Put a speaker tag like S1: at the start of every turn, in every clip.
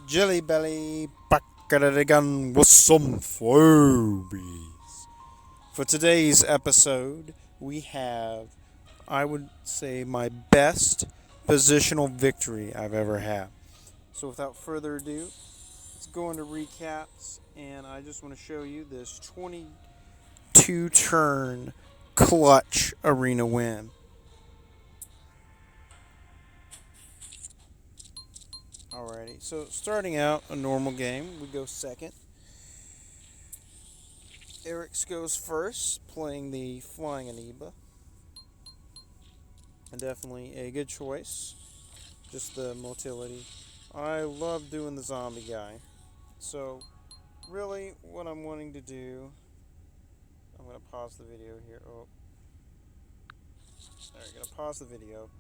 S1: Jelly Belly back at it again with some phobies. For today's episode, we have, I would say, my best positional victory I've ever had. So without further ado, let's go into recaps, and I just want to show you this 22 turn clutch arena win. Alrighty, so starting out a normal game, we go second. Eric's goes first, playing the Flying Amoeba. And definitely a good choice. Just the motility. I love doing the zombie guy. So, really, what I'm wanting to do... I'm going to pause the video here. Oh. Alright, going to pause the video.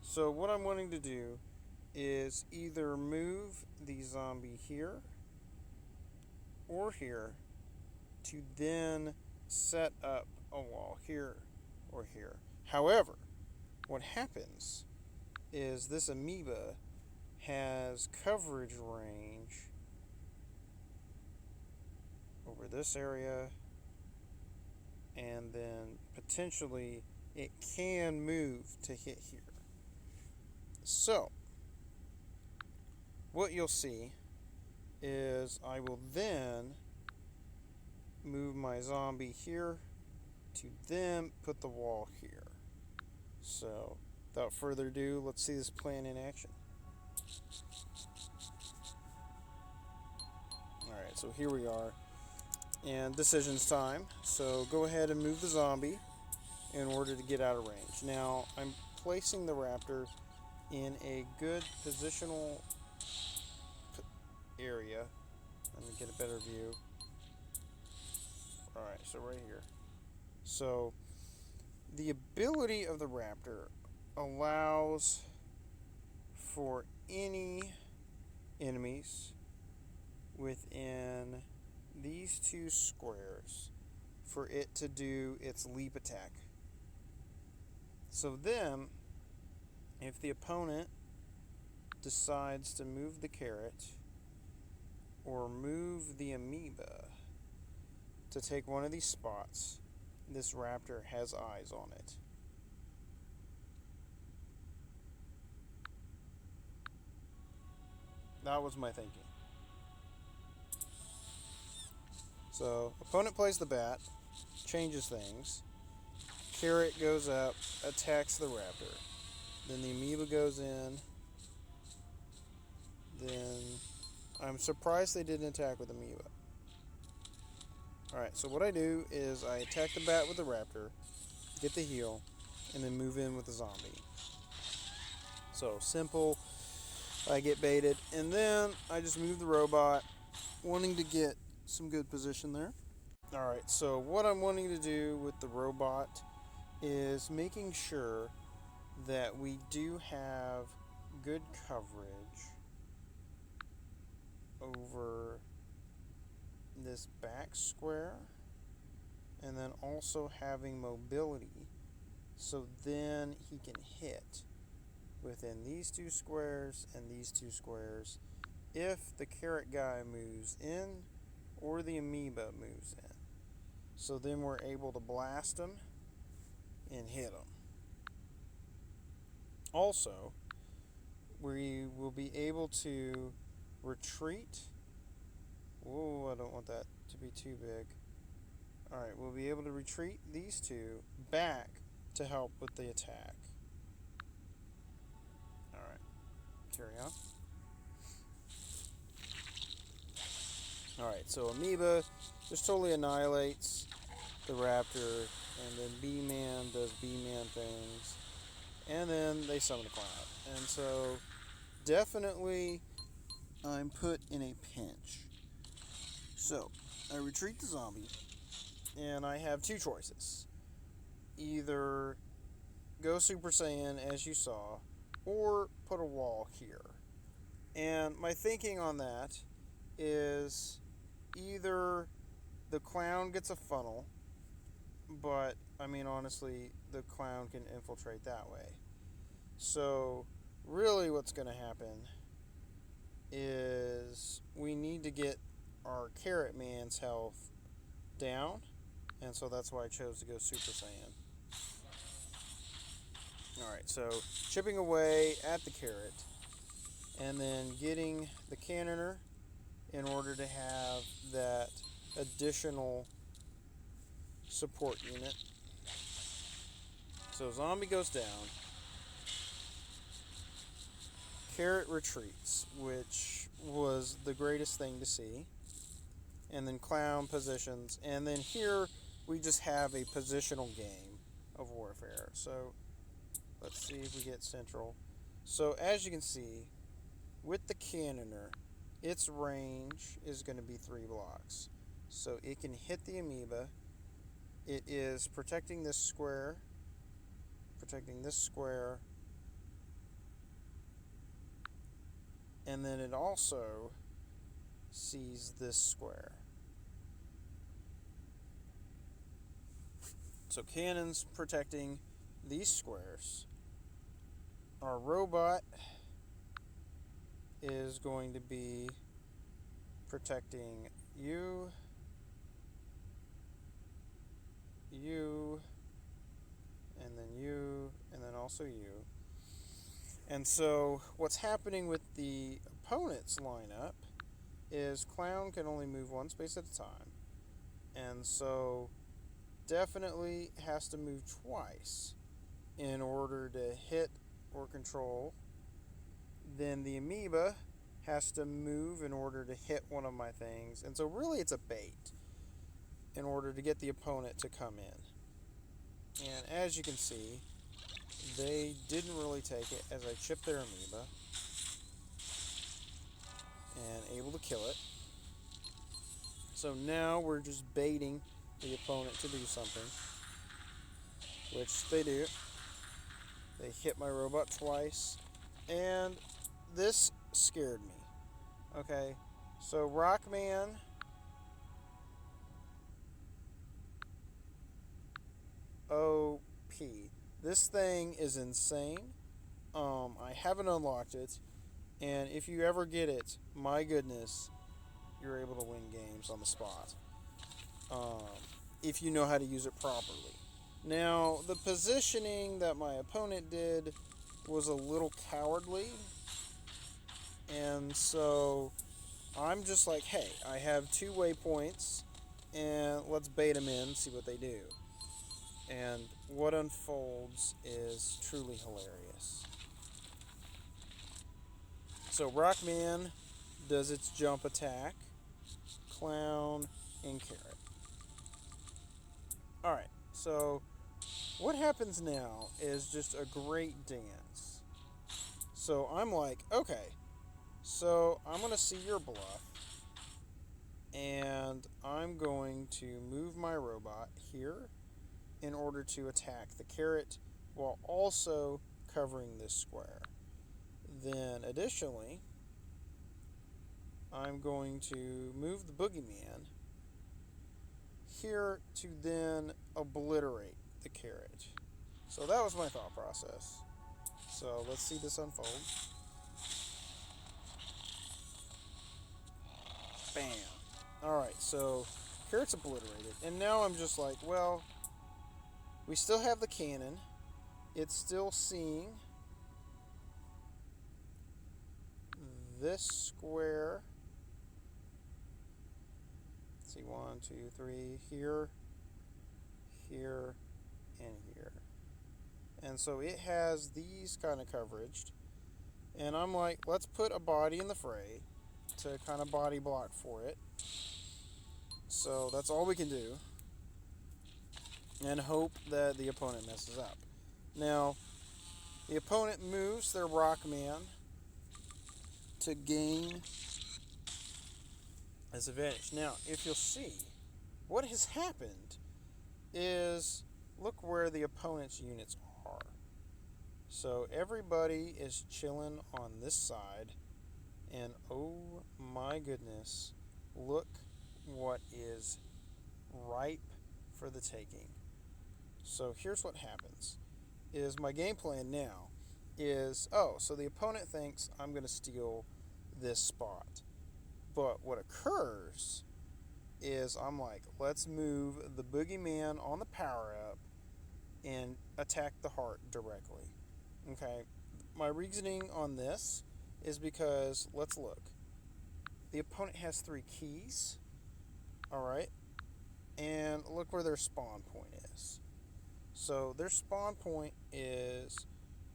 S1: So, what I'm wanting to do is either move the zombie here or here to then set up a wall here or here. However, what happens is this amoeba has coverage range over this area, and then potentially it can move to hit here. So, what you'll see is I will then move my zombie here to then put the wall here. So, without further ado, let's see this plan in action. Alright, so here we are. And decisions time. So, go ahead and move the zombie in order to get out of range. Now, I'm placing the raptor in a good positional area. Let me get a better view. Alright, so right here. So, the ability of the raptor allows for any enemies within these two squares for it to do its leap attack. So then, if the opponent decides to move the carrot or move the amoeba to take one of these spots, this raptor has eyes on it. That was my thinking. So, opponent plays the bat, changes things. Carrot goes up, attacks the raptor. Then the amoeba goes in. Then, I'm surprised they didn't attack with amoeba. Alright, so what I do is I attack the bat with the raptor, get the heal, and then move in with the zombie. So, simple. I get baited, and then I just move the robot, wanting to get some good position there. Alright, so what I'm wanting to do with the robot is making sure that we do have good coverage over this back square, and then also having mobility, so then he can hit within these two squares and these two squares if the carrot guy moves in or the amoeba moves in. So then we're able to blast him and hit him. Also, we will be able to retreat. Whoa, I don't want that to be too big. Alright, we'll be able to retreat these two back to help with the attack. Alright, carry on. Alright, so amoeba just totally annihilates the raptor, and then B-Man does B-Man things, and then they summon a cloud. And so, definitely, I'm put in a pinch. So, I retreat the zombie, and I have two choices. Either go Super Saiyan, as you saw, or put a wall here. And my thinking on that is either the clown gets a funnel, but, I mean, honestly, the clown can infiltrate that way. So, really what's going to happen is need to get our Carrot Man's health down, and so that's why I chose to go Super Saiyan. Alright, so chipping away at the carrot, and then getting the cannoner in order to have that additional support unit. So zombie goes down, carrot retreats, which was the greatest thing to see, and then clown positions, and then here we just have a positional game of warfare. So let's see if we get central. So as you can see, with the cannoner, its range is going to be 3 blocks. So it can hit the amoeba. It is protecting this square, and then it also sees this square. So cannons protecting these squares. Our robot is going to be protecting you, and then you, and then also you. And so what's happening with the opponent's lineup is Clown can only move one space at a time. And so definitely has to move twice in order to hit or control. Then the amoeba has to move in order to hit one of my things. And so really it's a bait in order to get the opponent to come in. And as you can see, they didn't really take it as I chipped their amoeba and able to kill it. So now we're just baiting the opponent to do something, which they do. They hit my robot twice, and this scared me. Okay, so Rockman OP. This thing is insane. I haven't unlocked it, and if you ever get it, my goodness, you're able to win games on the spot. If you know how to use it properly. Now, the positioning that my opponent did was a little cowardly, and so I'm just like, hey, I have 2 waypoints, and let's bait them in, see what they do. And what unfolds is truly hilarious. So Rockman does its jump attack, Clown, and Carrot. Alright, so what happens now is just a great dance. So I'm like, okay, so I'm going to see your bluff, and I'm going to move my robot here in order to attack the carrot while also covering this square. Then additionally, I'm going to move the boogeyman here to then obliterate the carrot. So that was my thought process. So let's see this unfold. Bam. Alright, so carrot's obliterated. And now I'm just like, well, we still have the cannon. It's still seeing this square. Let's see, 1, 2, 3, here, here, and here. And so it has these kind of coveraged. And I'm like, let's put a body in the fray to kind of body block for it. So that's all we can do. And hope that the opponent messes up. Now, the opponent moves their Rockman to gain this advantage. Now, if you'll see, what has happened is look where the opponent's units are. So everybody is chilling on this side, and oh my goodness, look what is ripe for the taking. So here's what happens, is my game plan now is, so the opponent thinks I'm going to steal this spot. But what occurs is I'm like, let's move the boogeyman on the power up and attack the heart directly. Okay, my reasoning on this is because let's look. The opponent has 3 keys. All right, and look where their spawn point is. So their spawn point is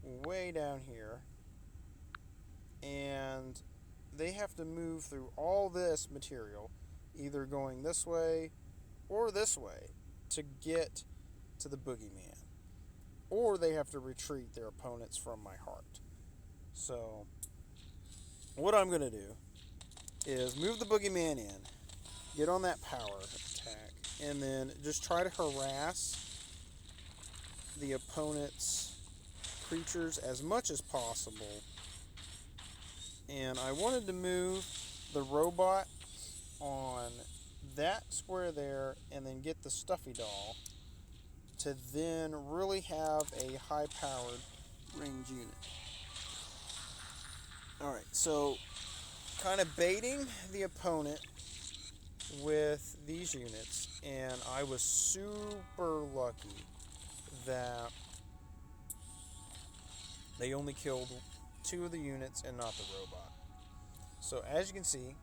S1: way down here, and they have to move through all this material, either going this way or this way, to get to the boogeyman. Or they have to retreat their opponents from my heart. So, what I'm going to do is move the boogeyman in, get on that power attack, and then just try to harass the opponent's creatures as much as possible. And I wanted to move the robot on that square there and then get the stuffy doll to then really have a high-powered range unit. Alright, so kind of baiting the opponent with these units, and I was super lucky that they only killed 2 of the units and not the robot. So as you can see,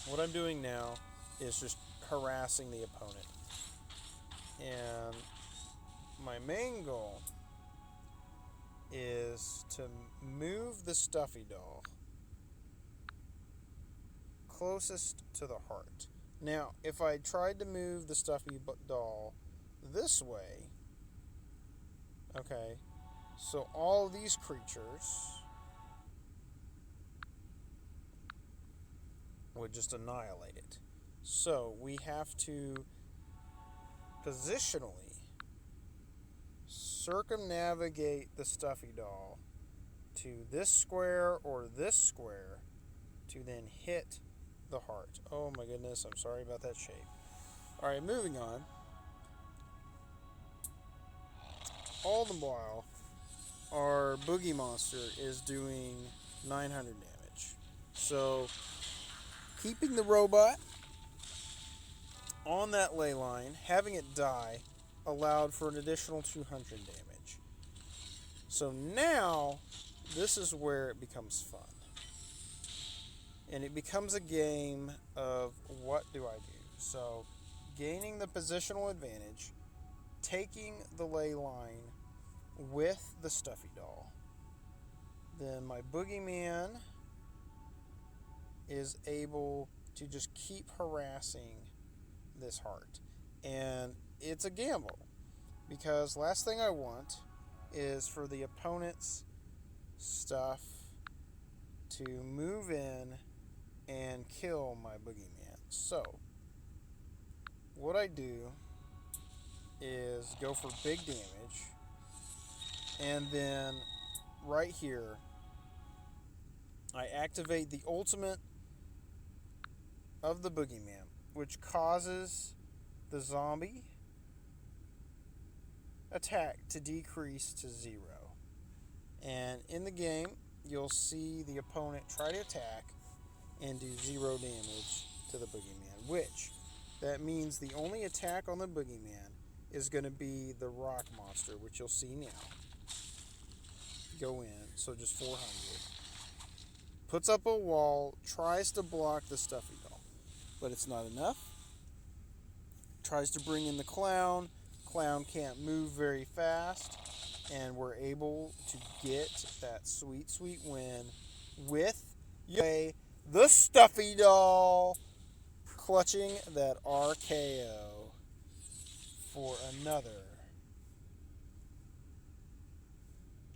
S1: what I'm doing now is just harassing the opponent. And my main goal is to move the stuffy doll closest to the heart. Now, if I tried to move the stuffy doll this way, okay, so all of these creatures would just annihilate it. So we have to positionally circumnavigate the stuffy doll to this square or this square to then hit the heart. Oh my goodness, I'm sorry about that shape. Alright, moving on. All the while, our boogie monster is doing 900 damage. So, keeping the robot on that ley line, having it die, allowed for an additional 200 damage. So now, this is where it becomes fun. And it becomes a game of what do I do? So, gaining the positional advantage, taking the ley line with the stuffy doll. Then my boogeyman is able to just keep harassing this heart. And it's a gamble, because last thing I want is for the opponent's stuff to move in and kill my boogeyman. So, what I do is go for big damage, and then right here, I activate the ultimate of the boogeyman, which causes the zombie attack to decrease to 0. And in the game, you'll see the opponent try to attack and do 0 damage to the boogeyman, which that means the only attack on the boogeyman is going to be the rock monster, which you'll see now. Go in, so just 400. Puts up a wall, tries to block the stuffy doll, but it's not enough. Tries to bring in the clown. Clown can't move very fast, and we're able to get that sweet, sweet win with the stuffy doll clutching that RKO for another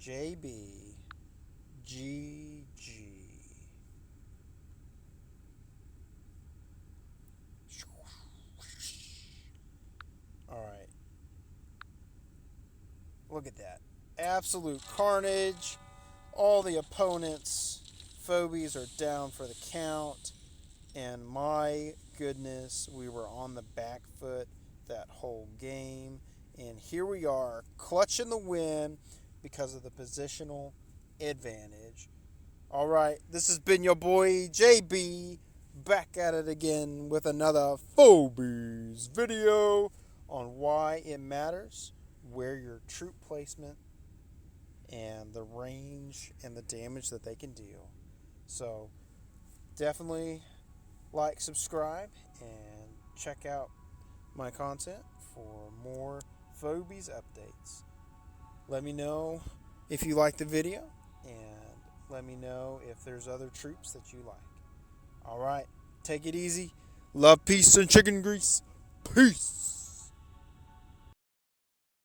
S1: JB GG. Alright. Look at that. Absolute carnage. All the opponents' phobies are down for the count. And my goodness, we were on the back foot that whole game. And here we are, clutching the win because of the positional advantage. All right, this has been your boy JB, back at it again with another Phobies video on why it matters where your troop placement and the range and the damage that they can deal. So definitely like, subscribe, and check out my content for more Phobies updates. Let me know if you like the video, and let me know if there's other troops that you like. All right, take it easy. Love, peace, and chicken grease. Peace.